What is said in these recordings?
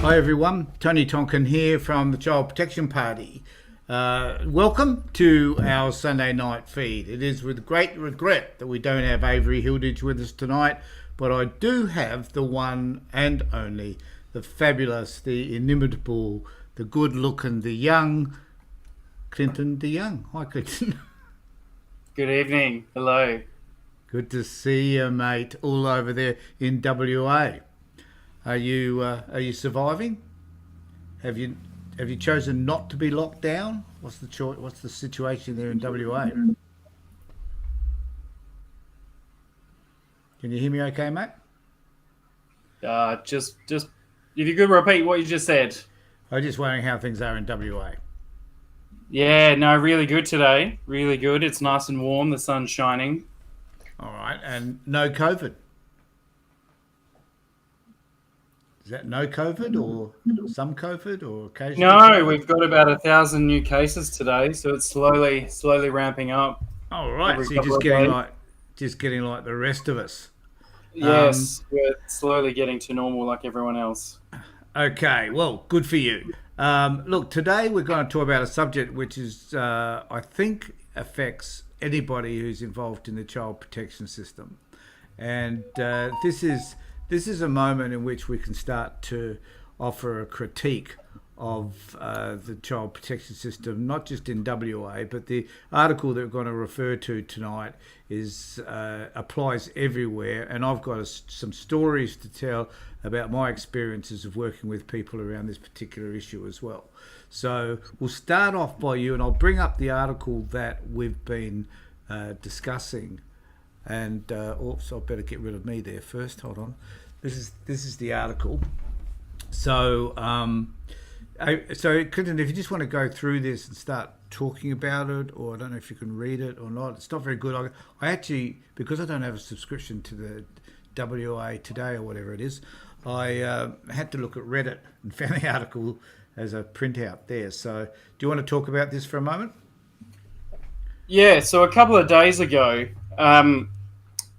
Hi everyone, Tony Tonkin here from the Child Protection Party. Welcome to our Sunday night feed. It is with great regret that we don't have Avery Hilditch with us tonight, but I do have the one and only, the fabulous, the inimitable, the good-looking, the young Clinton DeYoung. Hi Clinton. Good evening. Hello. Good to see you, mate, all over there in WA. Are you surviving? Have you chosen not to be locked down? What's the choice? What's the situation there in WA? Can you hear me okay, mate? Just if you could repeat what you just said. I'm just wondering how things are in WA. Yeah, no, really good today. Really good. It's nice and warm. The sun's shining. All right, and no COVID. Is that no COVID or some COVID or occasional? No, we've got about 1,000 new cases today, so it's slowly ramping up. All right, so you're just getting like the rest of us. Yes, we're slowly getting to normal like everyone else. Okay, well, good for you. Look, today we're going to talk about a subject which is, I think, affects anybody who's involved in the child protection system, and this is a moment in which we can start to offer a critique of the child protection system, not just in WA, but the article that we're going to refer to tonight is applies everywhere. And I've got some stories to tell about my experiences of working with people around this particular issue as well. So we'll start off by you, and I'll bring up the article that we've been discussing. And I better get rid of me there first. Hold on. This is the article. So Clinton, if you just want to go through this and start talking about it, or I don't know if you can read it or not. It's not very good. I actually, because I don't have a subscription to the WA Today or whatever it is, I had to look at Reddit and found the article as a printout there. So do you want to talk about this for a moment? Yeah, so a couple of days ago,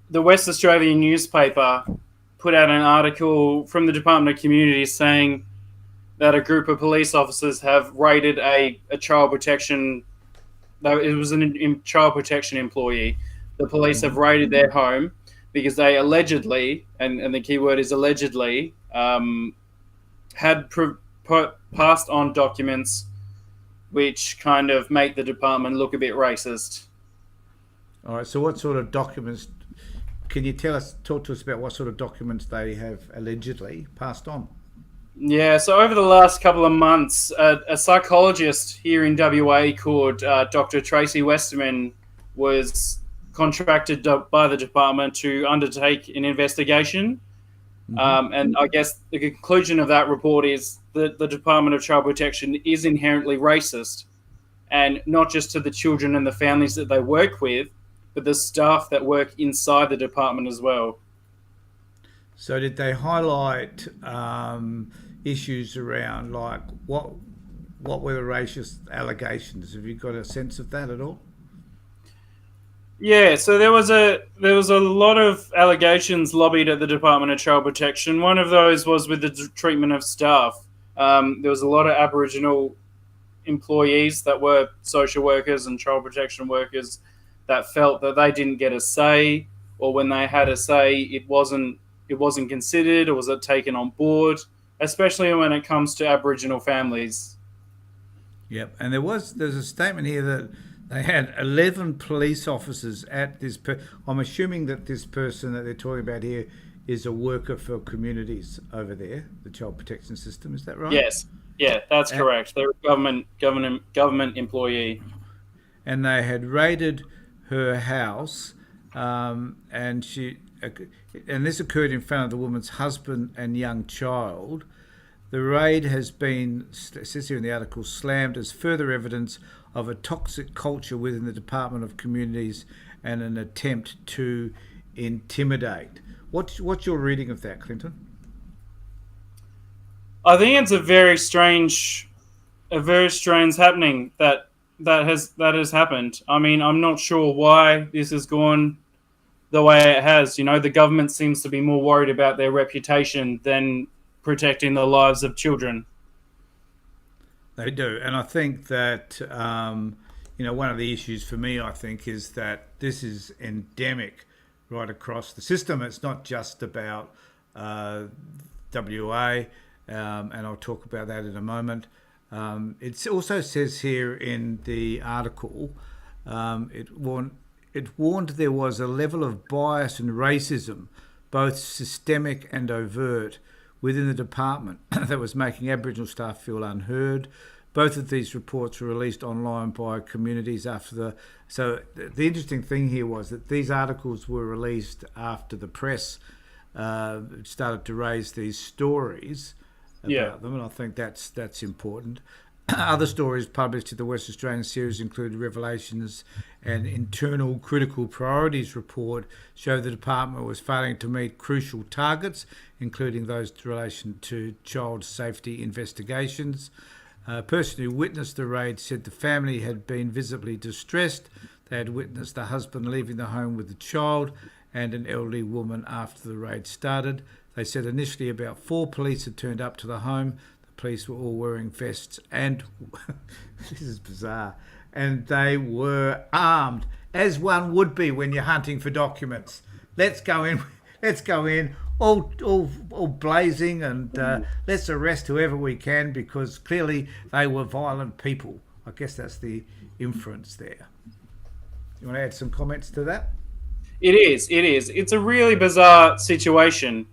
the West Australian newspaper put out an article from the Department of Communities saying that a group of police officers have raided a child protection. It was a child protection employee. The police have raided their home because they allegedly, and the key word is allegedly, had passed on documents which kind of make the department look a bit racist. All right. So what sort of documents? Can you talk to us about what sort of documents they have allegedly passed on? Yeah, so over the last couple of months, a psychologist here in WA called Dr. Tracy Westerman was contracted by the department to undertake an investigation. Mm-hmm. And I guess the conclusion of that report is that the Department of Child Protection is inherently racist, and not just to the children and the families that they work with, but the staff that work inside the department as well. So did they highlight issues around, like, what were the racist allegations? Have you got a sense of that at all? Yeah, so there was a lot of allegations lobbied at the Department of Child Protection. One of those was with the treatment of staff. There was a lot of Aboriginal employees that were social workers and child protection workers that felt that they didn't get a say, or when they had a say, it wasn't considered, or was it taken on board, especially when it comes to Aboriginal families. Yep, and there's a statement here that they had 11 police officers at this. I'm assuming that this person that they're talking about here is a worker for communities over there, the child protection system. Is that right? Yes. Yeah, that's correct. They're a government employee. And they had raided her house, and this occurred in front of the woman's husband and young child. The raid has been, it says here in the article, slammed as further evidence of a toxic culture within the Department of Communities and an attempt to intimidate. What's your reading of that, Clinton? I think it's a very strange happening that has happened. I mean, I'm not sure why this has gone the way it has. You know, the government seems to be more worried about their reputation than protecting the lives of children. They do, and I think that one of the issues for me, I think, is that this is endemic right across the system. It's not just about WA, and I'll talk about that in a moment. It also says here in the article, it warned there was a level of bias and racism, both systemic and overt, within the department that was making Aboriginal staff feel unheard. Both of these reports were released online by communities after the... So the interesting thing here was that these articles were released after the press started to raise these stories about them, and I think that's important. Other stories published in the West Australian series included Revelations and Internal Critical Priorities report show the department was failing to meet crucial targets, including those in relation to child safety investigations. A person who witnessed the raid said the family had been visibly distressed. They had witnessed the husband leaving the home with the child and an elderly woman after the raid started. They said initially about 4 police had turned up to the home. Police were all wearing vests and this is bizarre, and they were armed, as one would be when you're hunting for documents. Let's go in all blazing, and let's arrest whoever we can, because clearly they were violent people. I guess that's the inference there. You want to add some comments to that? It is. It's a really bizarre situation.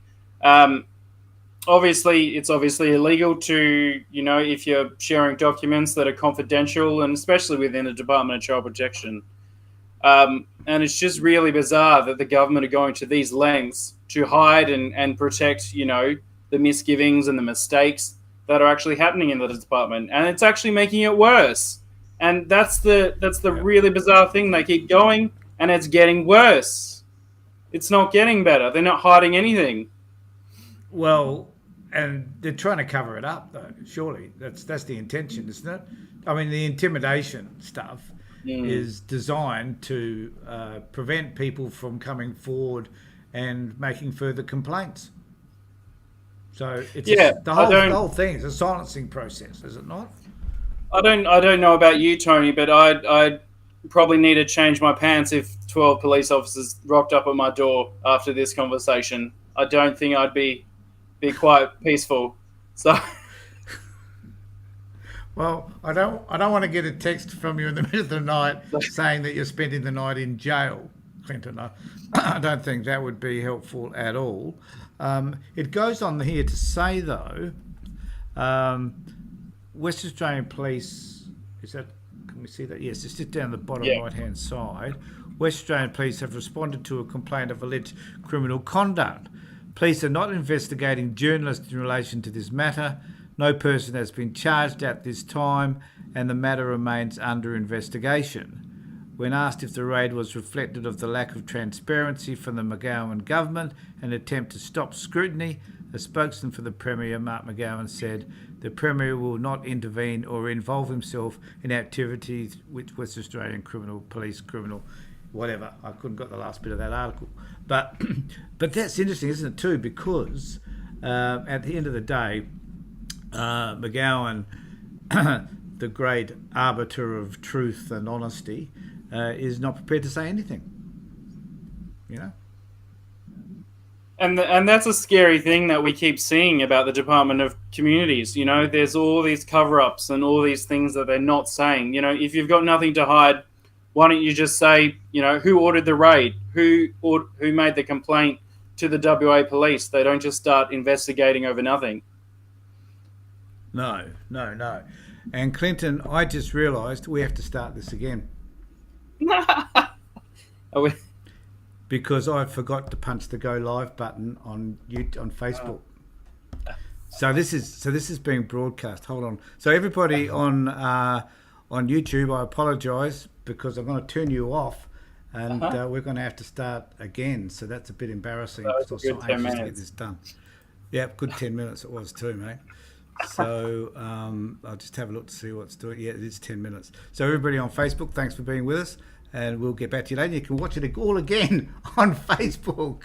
It's obviously illegal to, if you're sharing documents that are confidential, and especially within the Department of Child Protection. And it's just really bizarre that the government are going to these lengths to hide and protect, the misgivings and the mistakes that are actually happening in the department. And it's actually making it worse. And that's the really bizarre thing. They keep going and it's getting worse. It's not getting better. They're not hiding anything. Well, and they're trying to cover it up, though. Surely that's the intention, isn't it? I mean, the intimidation stuff is designed to prevent people from coming forward and making further complaints. So it's the whole thing is a silencing process, is it not? I don't know about you, Tony, but I probably need to change my pants if 12 police officers rocked up at my door after this conversation. I don't think I'd be quite peaceful. So, well, I don't want to get a text from you in the middle of the night saying that you're spending the night in jail, Clinton. I don't think that would be helpful at all. It goes on here to say, though, West Australian Police, can we see that? Yes, it's just down the bottom right-hand side. West Australian Police have responded to a complaint of alleged criminal conduct. Police are not investigating journalists in relation to this matter. No person has been charged at this time, and the matter remains under investigation. When asked if the raid was reflective of the lack of transparency from the McGowan government and an attempt to stop scrutiny, a spokesman for the Premier, Mark McGowan, said the Premier will not intervene or involve himself in activities which West Australian criminal, whatever. I couldn't got the last bit of that article. But that's interesting, isn't it, too? Because at the end of the day, McGowan, the great arbiter of truth and honesty, is not prepared to say anything. And that's a scary thing that we keep seeing about the Department of Communities. There's all these cover-ups and all these things that they're not saying. If you've got nothing to hide, why don't you just say, who ordered the raid? Who made the complaint to the WA police? They don't just start investigating over nothing. No. And Clinton, I just realised we have to start this again. Because I forgot to punch the go live button on Facebook. So this is being broadcast. Hold on. So everybody on YouTube, I apologise because I'm going to turn you off, and we're going to have to start again. So that's a bit embarrassing. That was a good 10 minutes. To get this done. Yeah, good 10 minutes it was too, mate. So I'll just have a look to see what's doing. Yeah, it is 10 minutes. So everybody on Facebook, thanks for being with us, and we'll get back to you later. You can watch it all again on Facebook.